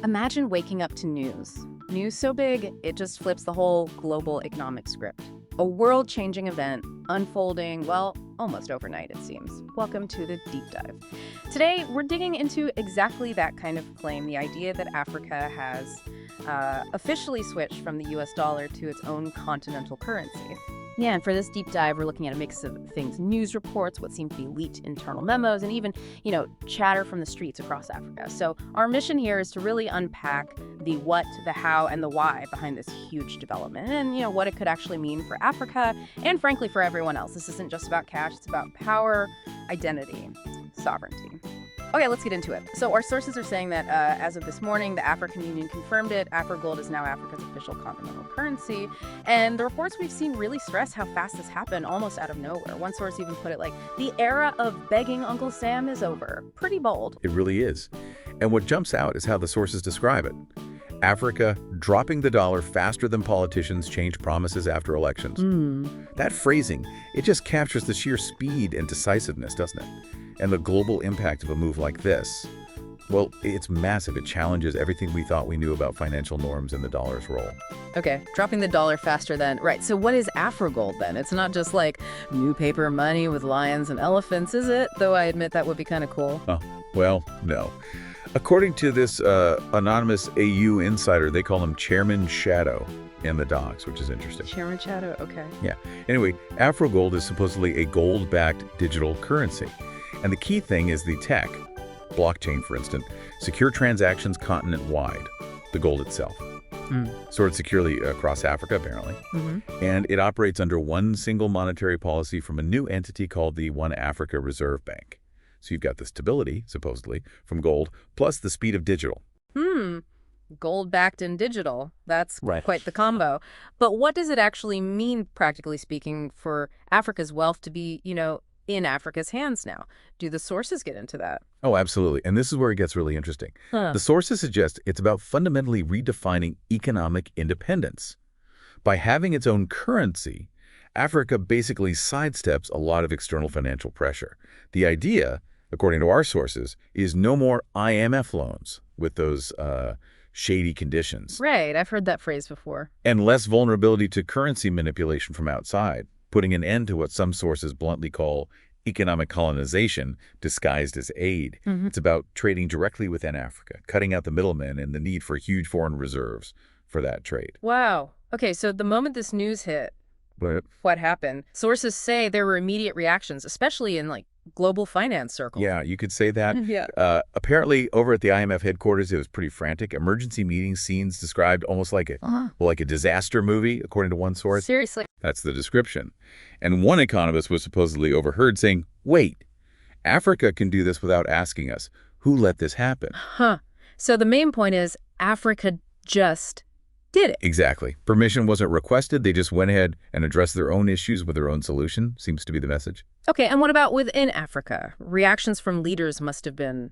Imagine waking up to news. News so big, it just flips the whole global economic script. A world-changing event unfolding, well, almost overnight, it seems. Welcome to the Deep Dive. Today, we're digging into exactly that kind of claim, the idea that Africa has officially switched from the US dollar to its own continental currency. Yeah, and for this deep dive, we're looking at a mix of things, news reports, what seem to be leaked internal memos, and even, chatter from the streets across Africa. So our mission here is to really unpack the what, the how, and the why behind this huge development and, what it could actually mean for Africa and, frankly, for everyone else. This isn't just about cash. It's about power, identity, sovereignty. Okay, let's get into it. So our sources are saying that as of this morning, the African Union confirmed it. AfroGold is now Africa's official continental currency. And the reports we've seen really stress how fast this happened, almost out of nowhere. One source even put it like, the era of begging Uncle Sam is over. Pretty bold. It really is. And what jumps out is how the sources describe it. Africa dropping the dollar faster than politicians change promises after elections. That phrasing, it just captures the sheer speed and decisiveness, doesn't it? And the global impact of a move like this, well, it's massive. It challenges everything we thought we knew about financial norms and the dollar's role. Okay, dropping the dollar faster than... Right, so what is AfroGold then? It's not just like new paper money with lions and elephants, is it? Though I admit that would be kind of cool. Oh, well, no. According to this anonymous AU insider, they call him Chairman Shadow in the docs, which is interesting. Chairman Shadow, okay. Yeah. Anyway, AfroGold is supposedly a gold-backed digital currency. And the key thing is the tech, blockchain for instance, secure transactions continent-wide, the gold itself. Stored securely across Africa, apparently. And it operates under one single monetary policy from a new entity called the One Africa Reserve Bank. So you've got the stability, supposedly, from gold, plus the speed of digital. Gold-backed and digital. That's right. Quite the combo. But what does it actually mean, practically speaking, for Africa's wealth to be, in Africa's hands now? Do the sources get into that? Oh, absolutely. And this is where it gets really interesting. The sources suggest it's about fundamentally redefining economic independence. By having its own currency, Africa basically sidesteps a lot of external financial pressure. The idea, according to our sources, is no more IMF loans with those shady conditions. Right. I've heard that phrase before. And less vulnerability to currency manipulation from outside, putting an end to what some sources bluntly call economic colonization disguised as aid. It's about trading directly within Africa, cutting out the middlemen and the need for huge foreign reserves for that trade. Wow. Okay, so the moment this news hit, what happened? Sources say there were immediate reactions, especially in global finance circles. Yeah, you could say that. Apparently, over at the IMF headquarters, it was pretty frantic. Emergency meeting scenes described almost like a disaster movie, according to one source. Seriously? That's the description. And one economist was supposedly overheard saying, wait, Africa can do this without asking us. Who let this happen? So the main point is Africa just did it. Exactly. Permission wasn't requested. They just went ahead and addressed their own issues with their own solution, seems to be the message. Okay, and what about within Africa? Reactions from leaders must have been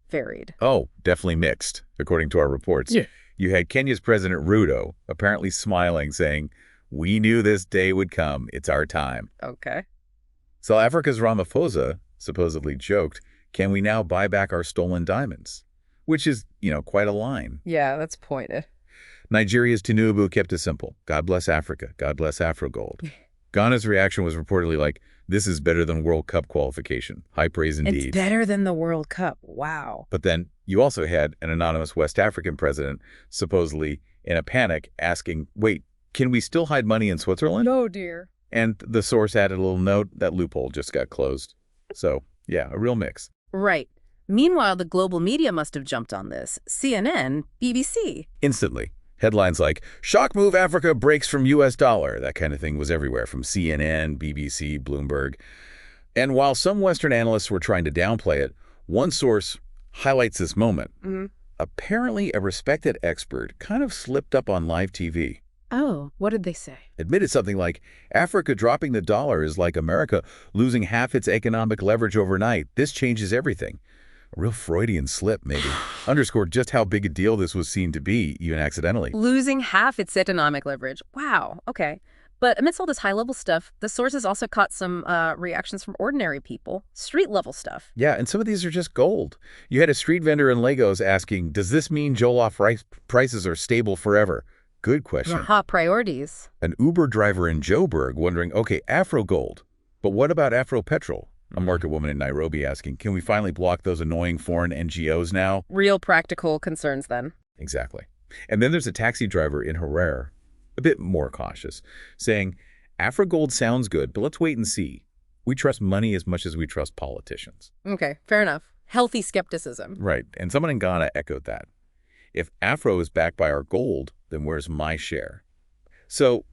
varied. Oh, definitely mixed, according to our reports. Yeah. You had Kenya's President Ruto apparently smiling, saying, we knew this day would come. It's our time. Okay. South Africa's Ramaphosa supposedly joked, can we now buy back our stolen diamonds? Which is, quite a line. Yeah, that's pointed. Nigeria's Tinubu kept it simple. God bless Africa. God bless AfroGold. Ghana's reaction was reportedly like, this is better than World Cup qualification. High praise indeed. It's better than the World Cup. Wow. But then you also had an anonymous West African president supposedly in a panic asking, wait, can we still hide money in Switzerland? No, dear. And the source added a little note, that loophole just got closed. So, yeah, a real mix. Right. Meanwhile, the global media must have jumped on this. CNN, BBC. Instantly. Headlines like, shock move Africa breaks from U.S. dollar. That kind of thing was everywhere from CNN, BBC, Bloomberg. And while some Western analysts were trying to downplay it, one source highlights this moment. Apparently, a respected expert kind of slipped up on live TV. Oh, what did they say? Admitted something like, Africa dropping the dollar is like America losing half its economic leverage overnight. This changes everything. A real Freudian slip, maybe. Underscored just how big a deal this was seen to be, even accidentally. Losing half its economic leverage. Wow. Okay. But amidst all this high-level stuff, the sources also caught some reactions from ordinary people, street-level stuff. Yeah, and some of these are just gold. You had a street vendor in Lagos asking, does this mean Jollof rice prices are stable forever? Good question. Aha, priorities. An Uber driver in Joburg wondering, okay, AfroGold, but what about AfroPetrol? A market woman in Nairobi asking, can we finally block those annoying foreign NGOs now? Real practical concerns then. Exactly. And then there's a taxi driver in Harare, a bit more cautious, saying, AfroGold sounds good, but let's wait and see. We trust money as much as we trust politicians. Okay, fair enough. Healthy skepticism. Right. And someone in Ghana echoed that. If Afro is backed by our gold, then where's my share? So,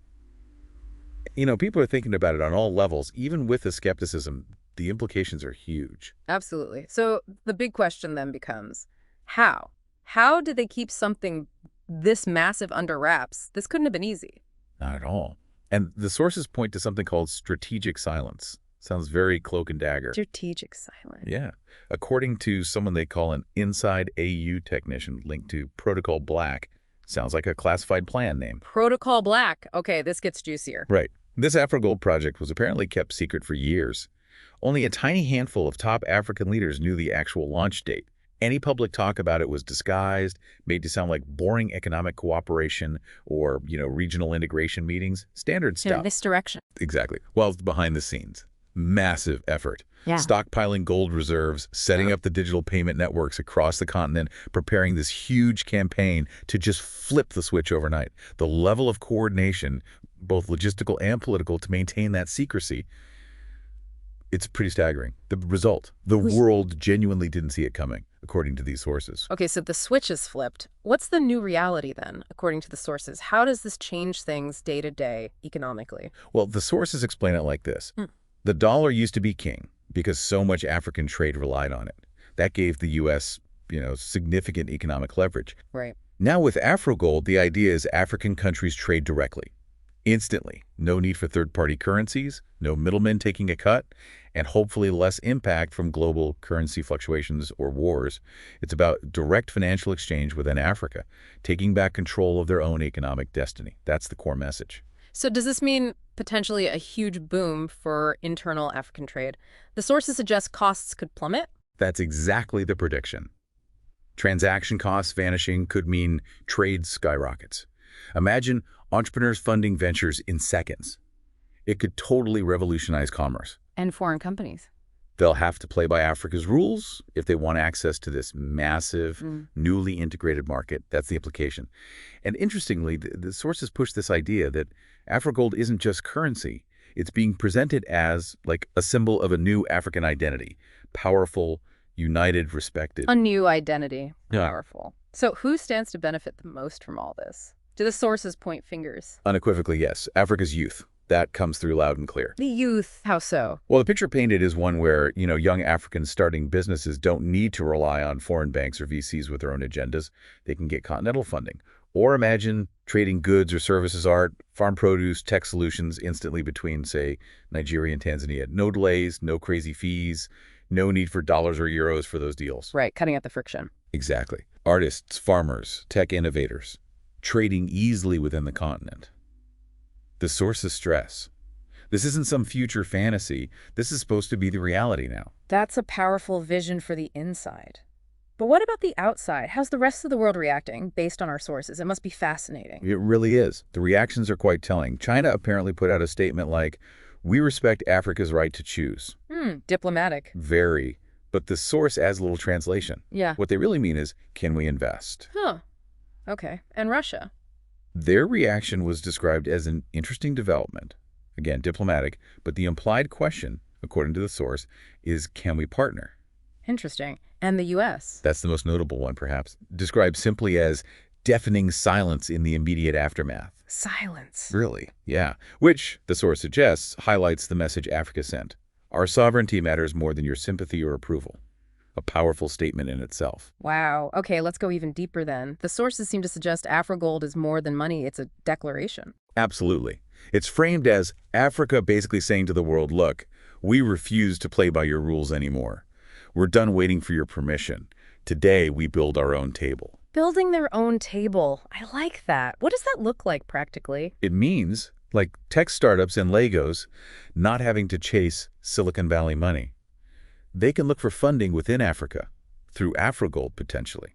people are thinking about it on all levels. Even with the skepticism, the implications are huge. Absolutely. So the big question then becomes, how? How did they keep something this massive under wraps? This couldn't have been easy. Not at all. And the sources point to something called strategic silence. Sounds very cloak and dagger. Strategic silence. Yeah. According to someone they call an inside AU technician linked to Protocol Black, sounds like a classified plan name. Protocol Black. Okay, this gets juicier. Right. This AfroGold project was apparently kept secret for years. Only a tiny handful of top African leaders knew the actual launch date. Any public talk about it was disguised, made to sound like boring economic cooperation or, regional integration meetings. Standard stuff. Misdirection. Exactly. Well, it's behind the scenes. Massive effort. Yeah. Stockpiling gold reserves, setting up the digital payment networks across the continent, preparing this huge campaign to just flip the switch overnight. The level of coordination, both logistical and political, to maintain that secrecy, it's pretty staggering. The result, the world genuinely didn't see it coming, according to these sources. Okay, so the switch is flipped. What's the new reality then, according to the sources? How does this change things day to day economically? Well, the sources explain it like this. The dollar used to be king because so much African trade relied on it. That gave the U.S., significant economic leverage. Right. Now with AfroGold, the idea is African countries trade directly, instantly. No need for third-party currencies, no middlemen taking a cut, and hopefully less impact from global currency fluctuations or wars. It's about direct financial exchange within Africa, taking back control of their own economic destiny. That's the core message. So does this mean potentially a huge boom for internal African trade? The sources suggest costs could plummet? That's exactly the prediction. Transaction costs vanishing could mean trade skyrockets. Imagine entrepreneurs funding ventures in seconds. It could totally revolutionize commerce. And foreign companies. They'll have to play by Africa's rules if they want access to this massive, newly integrated market. That's the implication. And interestingly, the sources push this idea that AfroGold isn't just currency. It's being presented as like a symbol of a new African identity. Powerful, united, respected. A new identity. Yeah. Powerful. So who stands to benefit the most from all this? Do the sources point fingers? Unequivocally, yes. Africa's youth. That comes through loud and clear. The youth. How so? Well, the picture painted is one where, young Africans starting businesses don't need to rely on foreign banks or VCs with their own agendas. They can get continental funding. Or imagine trading goods or services, art, farm produce, tech solutions instantly between, say, Nigeria and Tanzania. No delays, no crazy fees, no need for dollars or euros for those deals. Right, cutting out the friction. Exactly. Artists, farmers, tech innovators, trading easily within the continent. The sources stress. This isn't some future fantasy. This is supposed to be the reality now. That's a powerful vision for the inside. But what about the outside? How's the rest of the world reacting based on our sources? It must be fascinating. It really is. The reactions are quite telling. China apparently put out a statement like, we respect Africa's right to choose. Diplomatic. Very. But the source adds a little translation. Yeah. What they really mean is, can we invest? Huh. Okay. And Russia? Their reaction was described as an interesting development. Again, diplomatic, but the implied question, according to the source, is can we partner? Interesting. And the U.S.? That's the most notable one, perhaps. Described simply as deafening silence in the immediate aftermath. Silence. Really? Yeah. Which, the source suggests, highlights the message Africa sent. Our sovereignty matters more than your sympathy or approval. A powerful statement in itself. Wow. Okay, let's go even deeper then. The sources seem to suggest AfroGold is more than money. It's a declaration. Absolutely. It's framed as Africa basically saying to the world, look, we refuse to play by your rules anymore. We're done waiting for your permission. Today, we build our own table. Building their own table. I like that. What does that look like practically? It means like tech startups and Legos not having to chase Silicon Valley money. They can look for funding within Africa, through AfroGold potentially.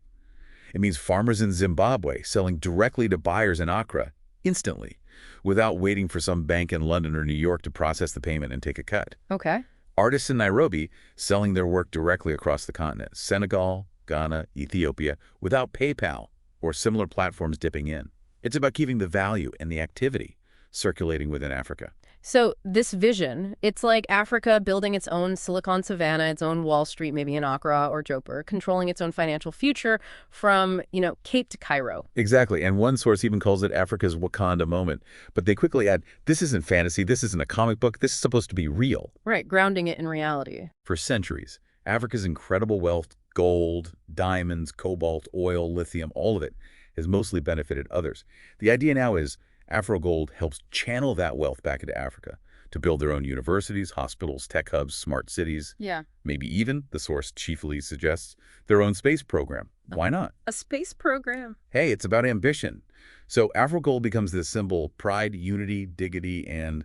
It means farmers in Zimbabwe selling directly to buyers in Accra instantly, without waiting for some bank in London or New York to process the payment and take a cut. Okay. Artists in Nairobi selling their work directly across the continent, Senegal, Ghana, Ethiopia, without PayPal or similar platforms dipping in. It's about keeping the value and the activity circulating within Africa. So this vision, it's like Africa building its own Silicon Savannah, its own Wall Street, maybe in Accra or Joburg, controlling its own financial future from, Cape to Cairo. Exactly, and one source even calls it Africa's Wakanda moment. But they quickly add, this isn't fantasy, this isn't a comic book, this is supposed to be real. Right, grounding it in reality. For centuries, Africa's incredible wealth, gold, diamonds, cobalt, oil, lithium, all of it, has mostly benefited others. The idea now is AfroGold helps channel that wealth back into Africa to build their own universities, hospitals, tech hubs, smart cities. Yeah. Maybe even, the source chiefly suggests, their own space program. Why not? A space program. Hey, it's about ambition. So AfroGold becomes this symbol, pride, unity, dignity, and,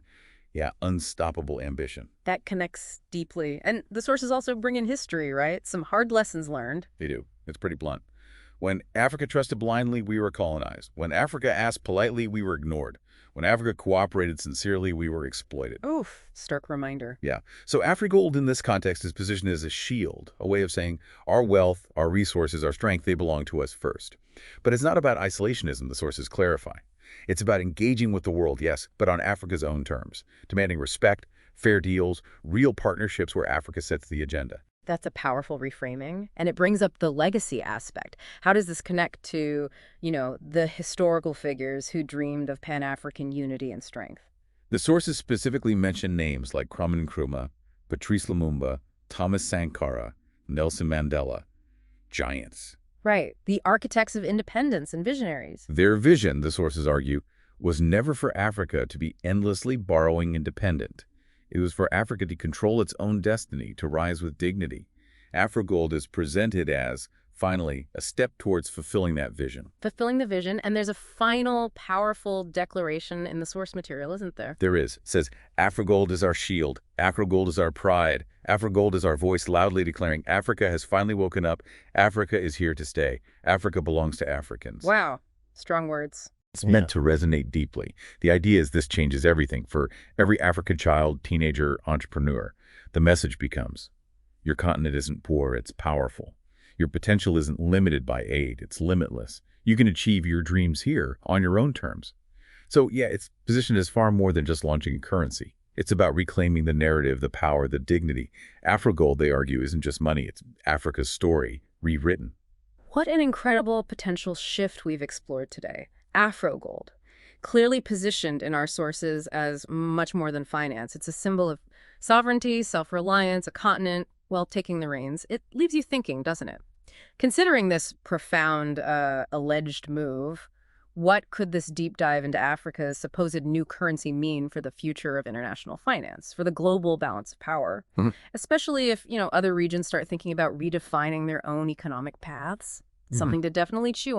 unstoppable ambition. That connects deeply. And the sources also bring in history, right? Some hard lessons learned. They do. It's pretty blunt. When Africa trusted blindly, we were colonized. When Africa asked politely, we were ignored. When Africa cooperated sincerely, we were exploited. Oof, stark reminder. Yeah. So AfroGold in this context is positioned as a shield, a way of saying our wealth, our resources, our strength, they belong to us first. But it's not about isolationism, the sources clarify. It's about engaging with the world, yes, but on Africa's own terms, demanding respect, fair deals, real partnerships where Africa sets the agenda. That's a powerful reframing. And it brings up the legacy aspect. How does this connect to, the historical figures who dreamed of Pan-African unity and strength? The sources specifically mention names like Kwame Nkrumah, Patrice Lumumba, Thomas Sankara, Nelson Mandela. Giants. Right. The architects of independence and visionaries. Their vision, the sources argue, was never for Africa to be endlessly borrowing independent. It was for Africa to control its own destiny, to rise with dignity. AfroGold is presented as, finally, a step towards fulfilling that vision. Fulfilling the vision, and there's a final, powerful declaration in the source material, isn't there? There is. It says, AfroGold is our shield. AfroGold is our pride. AfroGold is our voice loudly declaring, Africa has finally woken up. Africa is here to stay. Africa belongs to Africans. Wow. Strong words. It's meant to resonate deeply. The idea is this changes everything for every African child, teenager, entrepreneur. The message becomes, your continent isn't poor, it's powerful. Your potential isn't limited by aid, it's limitless. You can achieve your dreams here on your own terms. So it's positioned as far more than just launching a currency. It's about reclaiming the narrative, the power, the dignity. AfroGold, they argue, isn't just money, it's Africa's story, rewritten. What an incredible potential shift we've explored today. AfroGold, clearly positioned in our sources as much more than finance. It's a symbol of sovereignty, self-reliance, a continent, taking the reins. It leaves you thinking, doesn't it? Considering this profound, alleged move, what could this deep dive into Africa's supposed new currency mean for the future of international finance, for the global balance of power, especially if, other regions start thinking about redefining their own economic paths? Something to definitely chew